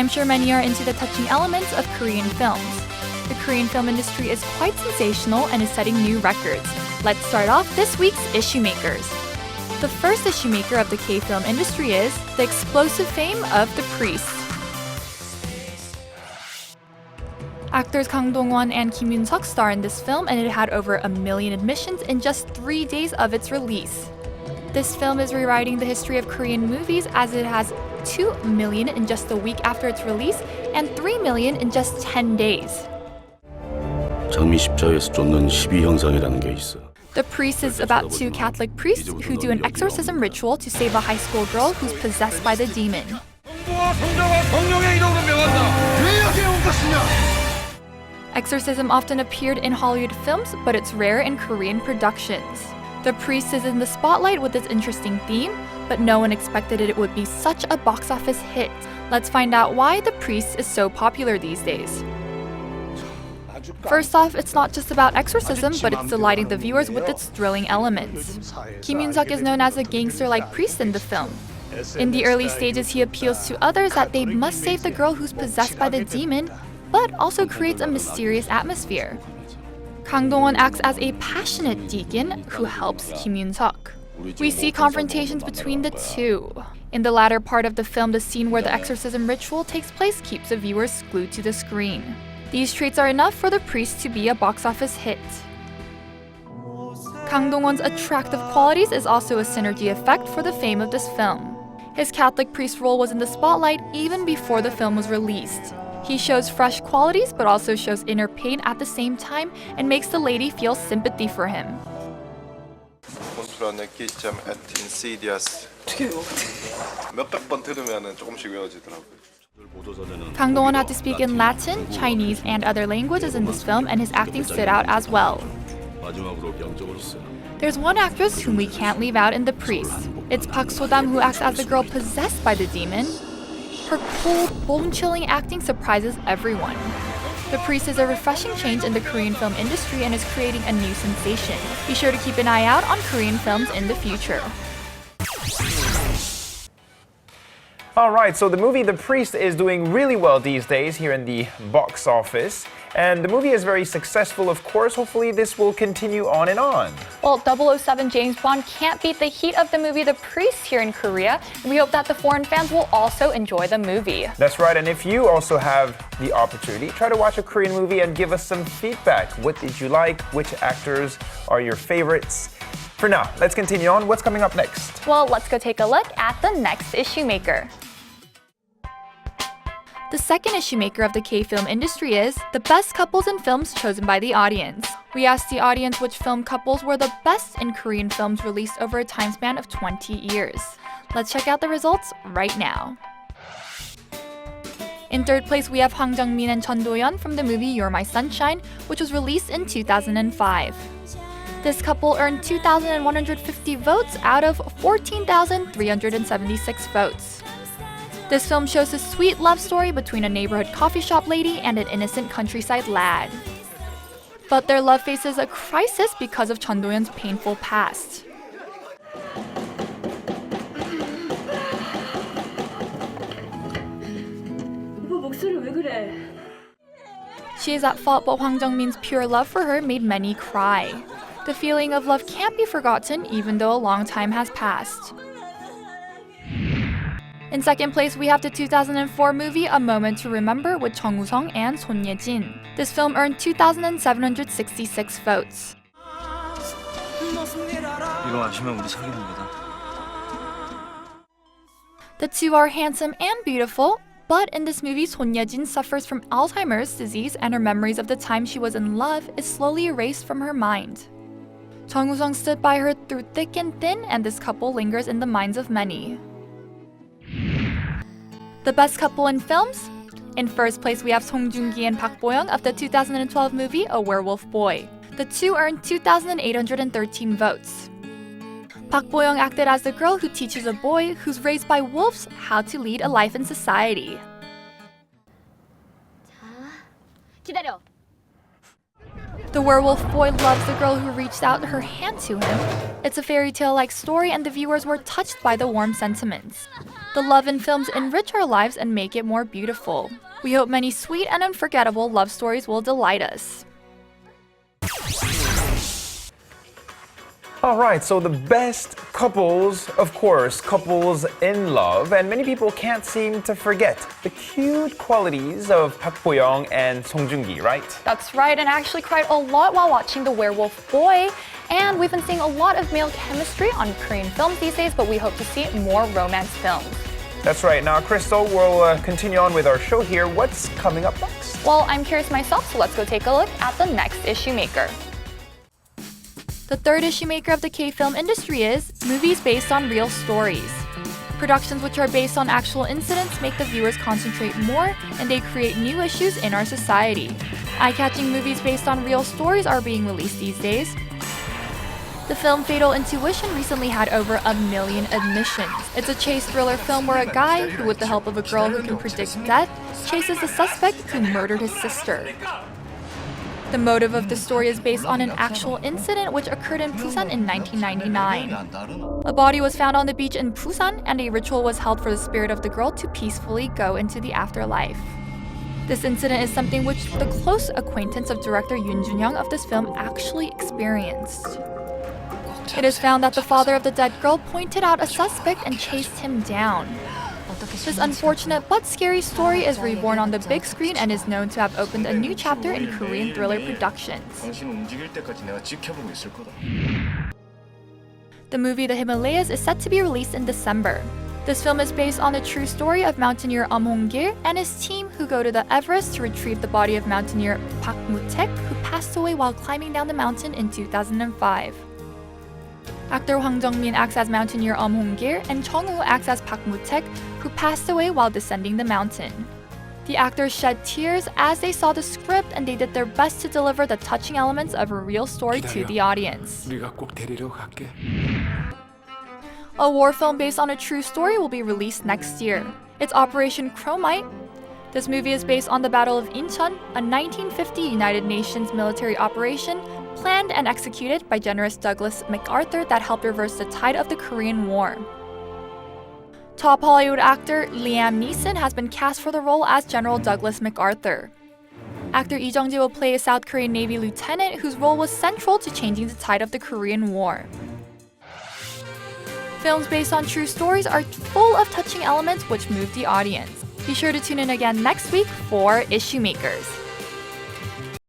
I'm sure many are into the touching elements of Korean films. The Korean film industry is quite sensational and is setting new records. Let's start off this week's Issuemakers. The first Issuemaker of the K-film industry is the explosive fame of the Priests. Actors Kang Dong-won and Kim Yoon-suk star in this film, and it had over 1 million admissions in just 3 days of its release. This film is rewriting the history of Korean movies as it has 2 million in just a week after its release and 3 million in just 10 days. 장미 십자에서 쫓는 12형상이라는 게 있어. The Priest is about 2 Catholic priests who do an exorcism ritual to save a high school girl who's possessed by the demon. Exorcism often appeared in Hollywood films, but it's rare in Korean productions. The Priest is in the spotlight with its interesting theme, but no one expected it would be such a box office hit. Let's find out why The Priest is so popular these days. First off, it's not just about exorcism, but it's delighting the viewers with its thrilling elements. Kim Yoon-suk is known as a gangster-like priest in the film. In the early stages, he appeals to others that they must save the girl who's possessed by the demon, but also creates a mysterious atmosphere. Kang Dong-won acts as a passionate deacon who helps Kim Yoon-suk. We see confrontations between the two. In the latter part of the film, the scene where the exorcism ritual takes place keeps the viewers glued to the screen. These traits are enough for The Priest to be a box office hit. Kang Dong-won's attractive qualities is also a synergy effect for the fame of this film. His Catholic priest role was in the spotlight even before the film was released. He shows fresh qualities but also shows inner pain at the same time and makes the lady feel sympathy for him. Kang Dong-won had to speak in Latin, Chinese, and other languages in this film, and his acting stood out as well. There's one actress whom we can't leave out in The Priest. It's Park So-dam, who acts as the girl possessed by the demon. Her cold, bone-chilling acting surprises everyone. The Priest is a refreshing change in the Korean film industry and is creating a new sensation. Be sure to keep an eye out on Korean films in the future. Alright, so the movie The Priest is doing really well these days here in the box office. And the movie is very successful, of course. Hopefully this will continue on and on. Well, 007 James Bond can't beat the heat of the movie The Priest here in Korea. We hope that the foreign fans will also enjoy the movie. That's right, and if you also have the opportunity, try to watch a Korean movie and give us some feedback. What did you like? Which actors are your favorites? For now, let's continue on. What's coming up next? Well, let's go take a look at the next Issuemaker. The second Issuemaker of the K-film industry is the best couples in films chosen by the audience. We asked the audience which film couples were the best in Korean films released over a time span of 20 years. Let's check out the results right now. In third place, we have Jung-min and Do-yeon from the movie You're My Sunshine, which was released in 2005. This couple earned 2,150 votes out of 14,376 votes. This film shows a sweet love story between a neighborhood coffee shop lady and an innocent countryside lad. But their love faces a crisis because of Do-yeon's painful past. She is at fault, but Hwang Jung-min's pure love for her made many cry. The feeling of love can't be forgotten even though a long time has passed. In second place, we have the 2004 movie A Moment to Remember with Song and Ye-jin. This film earned 2,766 votes. The two are handsome and beautiful, but in this movie, Ye-jin suffers from Alzheimer's disease and her memories of the time she was in love is slowly erased from her mind. Song stood by her through thick and thin, and this couple lingers in the minds of many. The best couple in films? In first place, we have Joong-ki and Park Bo-young of the 2012 movie A Werewolf Boy. The two earned 2,813 votes. Park Bo-young acted as the girl who teaches a boy who's raised by wolves how to lead a life in society. 기다려. The werewolf boy loves the girl who reached out her hand to him. It's a fairy tale-like story and the viewers were touched by the warm sentiments. The love in films enrich our lives and make it more beautiful. We hope many sweet and unforgettable love stories will delight us. Alright, so the best couples, of course, couples in love, and many people can't seem to forget the cute qualities of Park Bo-young and Song Joong-ki, right? That's right, and I actually cried a lot while watching The Werewolf Boy. And we've been seeing a lot of male chemistry on Korean films these days, but we hope to see more romance films. That's right. Now, Crystal, we'll continue on with our show here. What's coming up next? Well, I'm curious myself, so let's go take a look at the next issue maker. The third issue maker of the K-film industry is movies based on real stories. Productions which are based on actual incidents make the viewers concentrate more, and they create new issues in our society. Eye-catching movies based on real stories are being released these days. The film Fatal Intuition recently had over 1 million admissions. It's a chase thriller film where a guy, who with the help of a girl who can predict death, chases the suspect who murdered his sister. The motive of the story is based on an actual incident which occurred in Busan in 1999. A body was found on the beach in Busan, and a ritual was held for the spirit of the girl to peacefully go into the afterlife. This incident is something which the close acquaintance of director Yoon Jun-young of this film actually experienced. It is found that the father of the dead girl pointed out a suspect and chased him down. This unfortunate but scary story is reborn on the big screen and is known to have opened a new chapter in Korean thriller productions. The movie The Himalayas is set to be released in December. This film is based on the true story of mountaineer Hwang and his team who go to the Everest to retrieve the body of mountaineer Park Mu-taek, who passed away while climbing down the mountain in 2005. Actor Jung-min acts as mountaineer Hwang, and Chung-woo acts as Park Mu-taek, who passed away while descending the mountain. The actors shed tears as they saw the script, and they did their best to deliver the touching elements of a real story to the audience. A war film based on a true story will be released next year. It's Operation Chromite. This movie is based on the Battle of Incheon, a 1950 United Nations military operation planned and executed by General Douglas MacArthur that helped reverse the tide of the Korean War. Top Hollywood actor Liam Neeson has been cast for the role as General Douglas MacArthur. Actor Lee Jung-ji will play a South Korean Navy lieutenant whose role was central to changing the tide of the Korean War. Films based on true stories are full of touching elements which move the audience. Be sure to tune in again next week for Issuemakers.